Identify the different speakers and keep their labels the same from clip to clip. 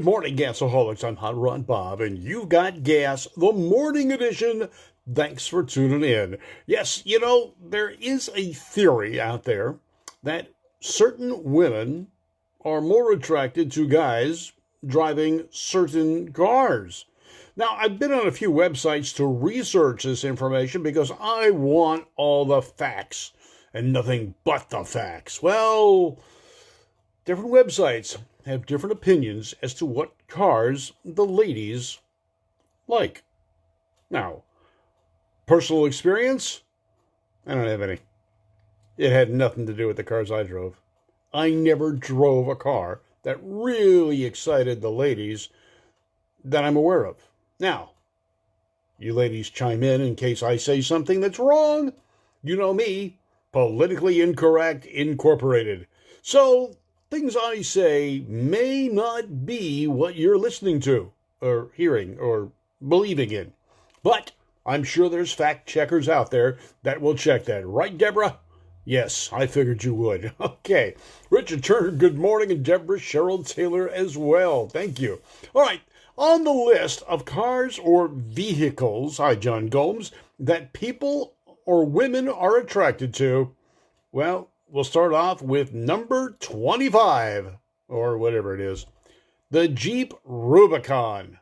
Speaker 1: Good morning, Gasaholics. I'm Hot Rod Bob, and you got gas, the morning edition. Thanks for tuning in. Yes, there is a theory out there that certain women are more attracted to guys driving certain cars. Now, I've been on a few websites to research this information because I want all the facts and nothing but the facts. Well, different websites have different opinions as to what cars the ladies like. Now, personal experience? I don't have any. It had nothing to do with the cars I drove. I never drove a car that really excited the ladies that I'm aware of. Now, you ladies chime in case I say something that's wrong. You know me, Politically Incorrect Incorporated. So, things I say may not be what you're listening to, or hearing, or believing in. But I'm sure there's fact checkers out there that will check that. Right, Deborah? Yes, I figured you would. Okay. Richard Turner, good morning, and Deborah Cheryl Taylor as well. Thank you. All right. On the list of cars or vehicles, hi, John Gomes, that people or women are attracted to, well, we'll start off with number 25, or whatever it is, the Jeep Rubicon.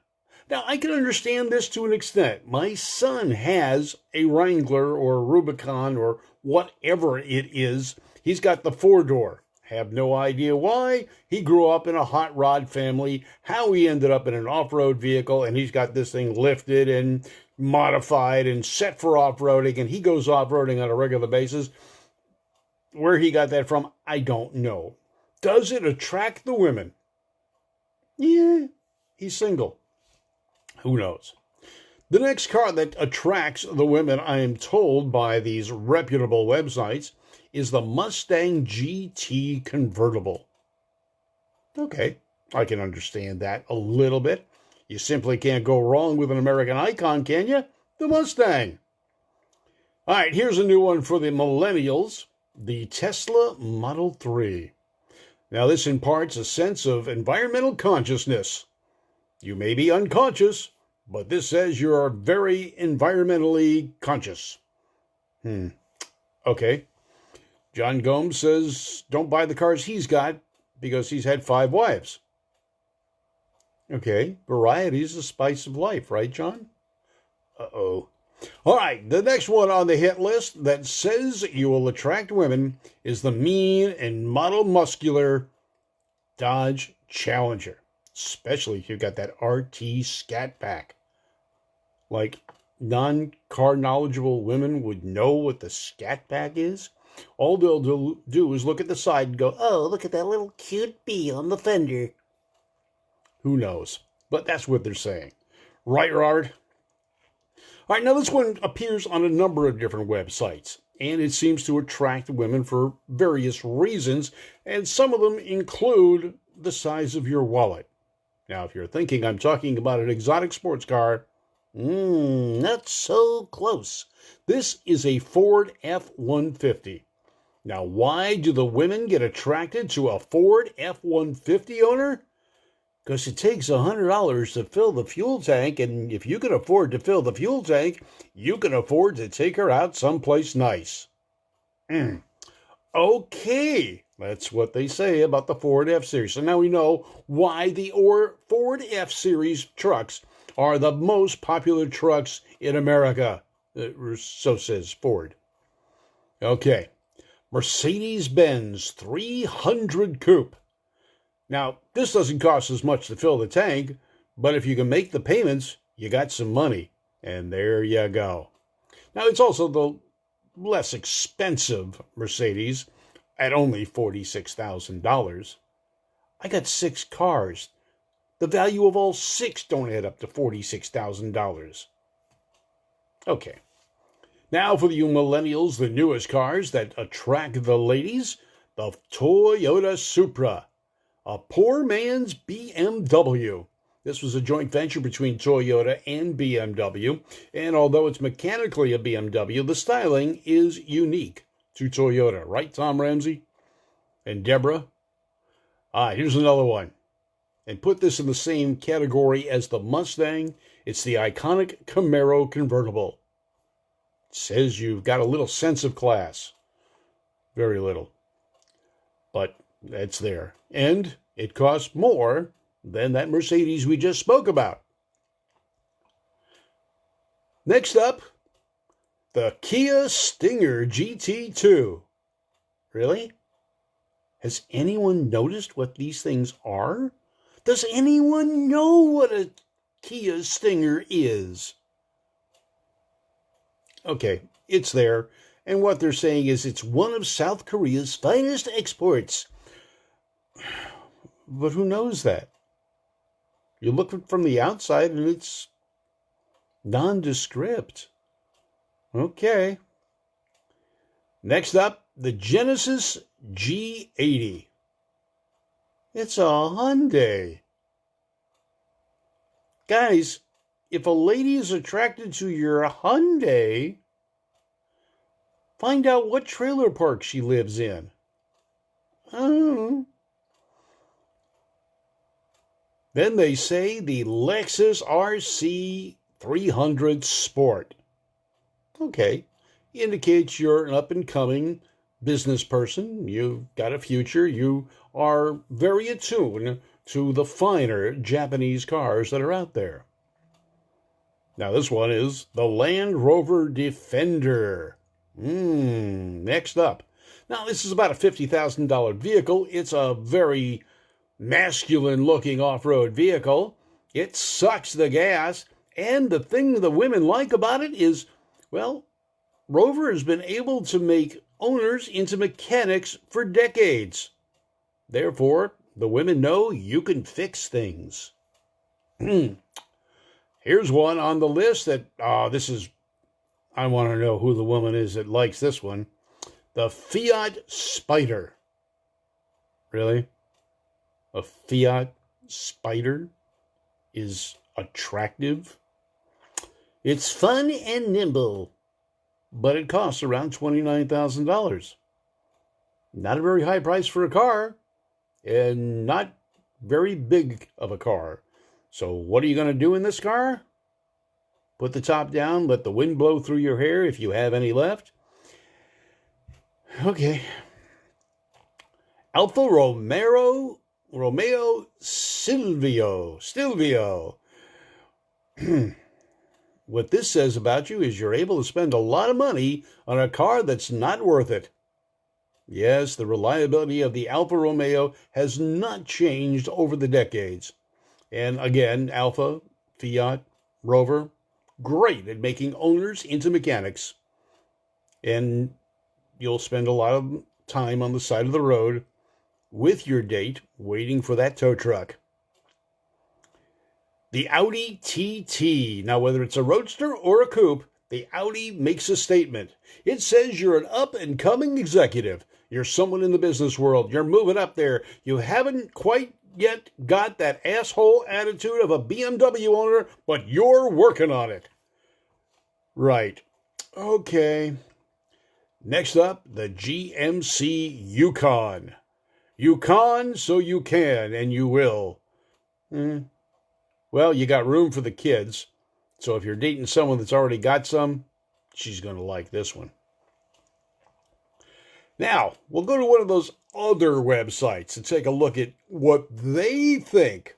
Speaker 1: Now, I can understand this to an extent. My son has a Wrangler or Rubicon or whatever it is. He's got the four-door. Have no idea why. He grew up in a hot rod family, how he ended up in an off-road vehicle, and he's got this thing lifted and modified and set for off-roading, and he goes off-roading on a regular basis. Where he got that from, I don't know. Does it attract the women? Yeah, he's single. Who knows? The next car that attracts the women, I am told by these reputable websites, is the Mustang GT convertible. Okay, I can understand that a little bit. You simply can't go wrong with an American icon, can you? The Mustang. All right, here's a new one for the millennials, the Tesla Model 3. Now, this imparts a sense of environmental consciousness. You may be unconscious, but this says you are very environmentally conscious. Okay. John Gomes says don't buy the cars he's got because he's had 5 wives. Okay. Variety is the spice of life, right, John? Uh-oh. All right. The next one on the hit list that says you will attract women is the mean and model muscular Dodge Challenger. Especially if you've got that RT Scat Pack. Like, non-car knowledgeable women would know what the Scat Pack is. All they'll do is look at the side and go, oh, look at that little cute bee on the fender. Who knows? But that's what they're saying. Right, Robert? All right, now this one appears on a number of different websites, and it seems to attract women for various reasons, and some of them include the size of your wallet. Now, if you're thinking I'm talking about an exotic sports car, not so close. This is a Ford F-150. Now, why do the women get attracted to a Ford F-150 owner? Because it takes $100 to fill the fuel tank, and if you can afford to fill the fuel tank, you can afford to take her out someplace nice. Okay, that's what they say about the Ford F-Series. So now we know why the Ford F-Series trucks are the most popular trucks in America. So says Ford. Okay. Mercedes-Benz 300 Coupe. Now, this doesn't cost as much to fill the tank, but if you can make the payments, you got some money. And there you go. Now, it's also the less expensive Mercedes at only $46,000. I got 6 cars. The value of all 6 don't add up to $46,000. Okay. Now for you millennials, the newest cars that attract the ladies, the Toyota Supra, a poor man's BMW. This was a joint venture between Toyota and BMW, and although it's mechanically a BMW, the styling is unique to Toyota. Right, Tom Ramsey? And Deborah? Here's another one. and put this in the same category as the Mustang. It's the iconic Camaro convertible. It says you've got a little sense of class. Very little. But it's there. And it costs more than that Mercedes we just spoke about. Next up, the Kia Stinger GT2. Really? Has anyone noticed what these things are? Does anyone know what a Kia Stinger is? Okay, it's there. And what they're saying is it's one of South Korea's finest exports. But who knows that? You look from the outside and it's nondescript. Okay. Next up, the Genesis G80. It's a Hyundai. Guys, if a lady is attracted to your Hyundai, find out what trailer park she lives in. Then they say the Lexus RC 300 Sport. Okay, indicates you're an up-and-coming business person. You've got a future. You are very attuned to the finer Japanese cars that are out there. Now, this one is the Land Rover Defender. Next up. Now, this is about a $50,000 vehicle. It's a very masculine-looking off-road vehicle. It sucks the gas. And the thing the women like about it is, well, Rover has been able to make owners into mechanics for decades. Therefore, the women know you can fix things. Here's one on the list that, I want to know who the woman is that likes this one. The Fiat Spider. Really? A Fiat Spider is attractive? It's fun and nimble, but it costs around $29,000. Not a very high price for a car, and not very big of a car. So what are you going to do in this car? Put the top down, let the wind blow through your hair if you have any left. Okay. Alfa Romeo Stelvio. What this says about you is you're able to spend a lot of money on a car that's not worth it. Yes, the reliability of the Alfa Romeo has not changed over the decades. And again, Alfa, Fiat, Rover, great at making owners into mechanics. And you'll spend a lot of time on the side of the road with your date waiting for that tow truck. The Audi TT. Now, whether it's a roadster or a coupe, the Audi makes a statement. It says you're an up-and-coming executive. You're someone in the business world. You're moving up there. You haven't quite yet got that asshole attitude of a BMW owner, but you're working on it. Right. Okay. Next up, the GMC Yukon. Yukon, so you can, and you will. Well, you got room for the kids. So if you're dating someone that's already got some, she's going to like this one. Now, we'll go to one of those other websites and take a look at what they think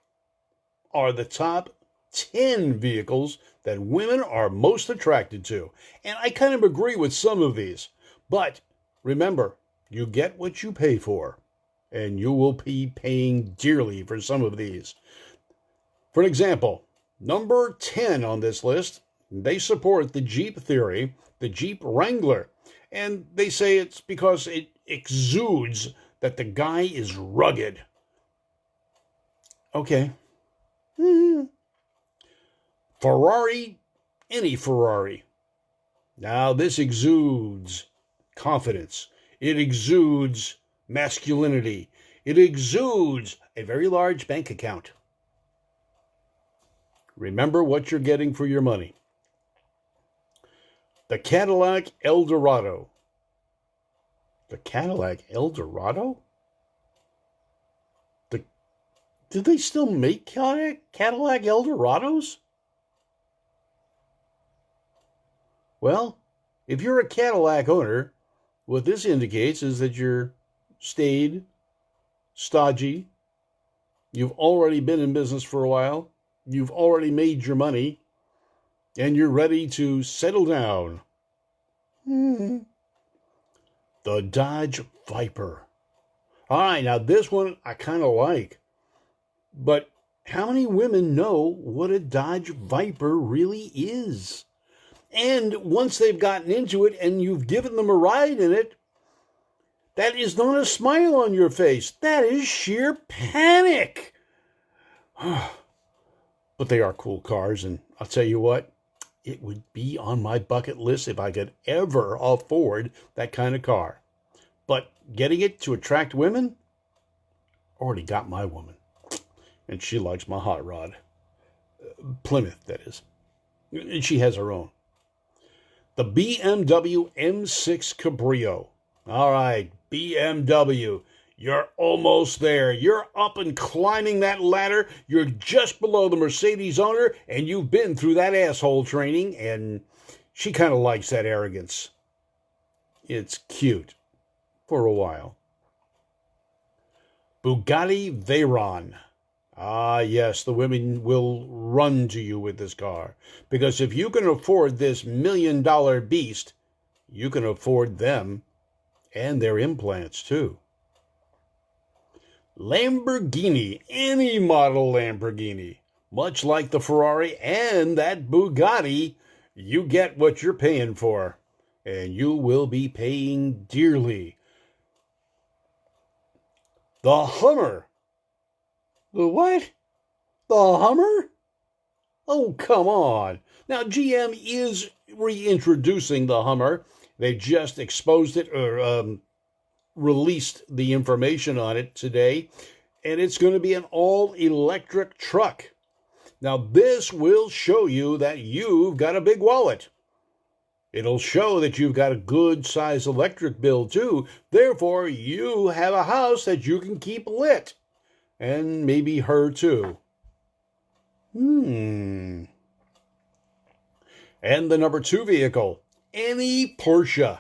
Speaker 1: are the top 10 vehicles that women are most attracted to. And I kind of agree with some of these. But remember, you get what you pay for. And you will be paying dearly for some of these. For example, number 10 on this list, they support the Jeep theory, the Jeep Wrangler. And they say it's because it exudes that the guy is rugged. Okay. Ferrari, any Ferrari. Now, this exudes confidence. It exudes masculinity. It exudes a very large bank account. Remember what you're getting for your money. The Cadillac Eldorado. The Cadillac Eldorado? Do they still make Cadillac Eldorados? Well, if you're a Cadillac owner, what this indicates is that you're staid, stodgy, you've already been in business for a while, you've already made your money, and you're ready to settle down. The Dodge Viper. All right, now this one I kind of like. But how many women know what a Dodge Viper really is? And once they've gotten into it and you've given them a ride in it, that is not a smile on your face. That is sheer panic. But they are cool cars, and I'll tell you what, it would be on my bucket list if I could ever afford that kind of car. But getting it to attract women, already got my woman. And she likes my hot rod. Plymouth, that is. And she has her own. The BMW M6 Cabrio. All right, BMW, you're almost there. You're up and climbing that ladder. You're just below the Mercedes owner, and you've been through that asshole training, and she kind of likes that arrogance. It's cute for a while. Bugatti Veyron. Ah, yes, the women will run to you with this car. Because if you can afford this $1 million beast, you can afford them and their implants, too. Lamborghini, any model Lamborghini. Much like the Ferrari and that Bugatti, you get what you're paying for. And you will be paying dearly. The Hummer. The what? The Hummer? Oh, come on. Now, GM is reintroducing the Hummer. They just exposed it or released the information on it today. And it's going to be an all-electric truck. Now, this will show you that you've got a big wallet. It'll show that you've got a good-sized electric bill, too. Therefore, you have a house that you can keep lit. And maybe her, too. And the number 2 vehicle, any Porsche.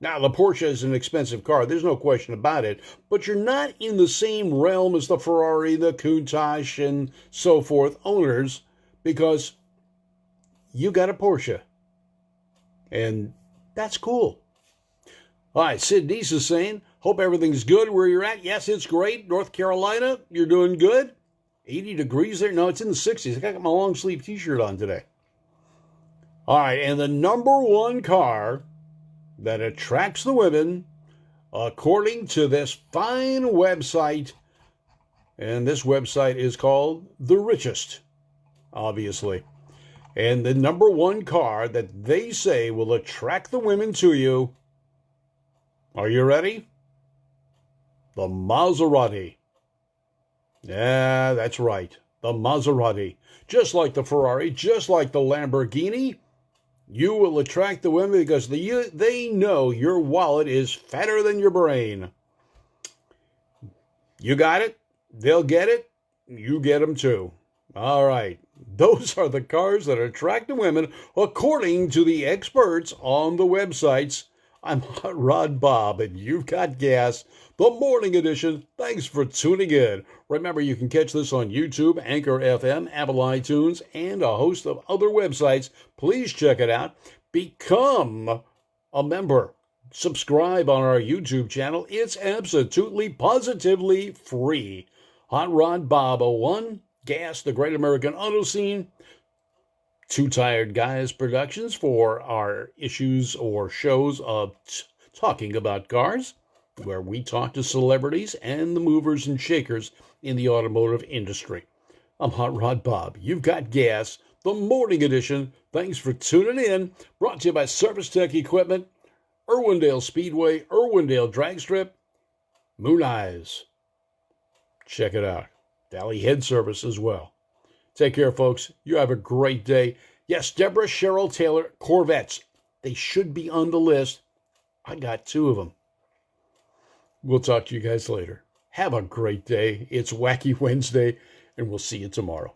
Speaker 1: Now, the Porsche is an expensive car. There's no question about it. But you're not in the same realm as the Ferrari, the Countach, and so forth owners, because you got a Porsche. And that's cool. All right, Sid Deese is saying, hope everything's good where you're at. Yes, it's great. North Carolina, you're doing good. 80 degrees there. No, it's in the 60s. I got my long sleeve t-shirt on today. All right, and the number 1 car that attracts the women, according to this fine website, and this website is called The Richest, obviously. And the number 1 car that they say will attract the women to you, are you ready? The Maserati. Yeah, that's right. The Maserati. Just like the Ferrari, just like the Lamborghini, you will attract the women because they know your wallet is fatter than your brain. You got it, they'll get it, you get them too. All right. Those are the cars that attract the women according to the experts on the websites. I'm Hot Rod Bob, and you've got gas. The morning edition. Thanks for tuning in. Remember, you can catch this on YouTube, Anchor FM, Apple iTunes, and a host of other websites. Please check it out. Become a member. Subscribe on our YouTube channel. It's absolutely, positively free. Hot Rod Bob 01, Gas, the Great American Auto Scene. Two Tired Guys Productions for our issues or shows of talking about cars, where we talk to celebrities and the movers and shakers in the automotive industry. I'm Hot Rod Bob. You've got gas, the morning edition. Thanks for tuning in. Brought to you by Service Tech Equipment, Irwindale Speedway, Irwindale Drag Strip, Moon Eyes. Check it out. Valley Head Service as well. Take care, folks. You have a great day. Yes, Deborah Cheryl Taylor Corvettes. They should be on the list. I got 2 of them. We'll talk to you guys later. Have a great day. It's Wacky Wednesday, and we'll see you tomorrow.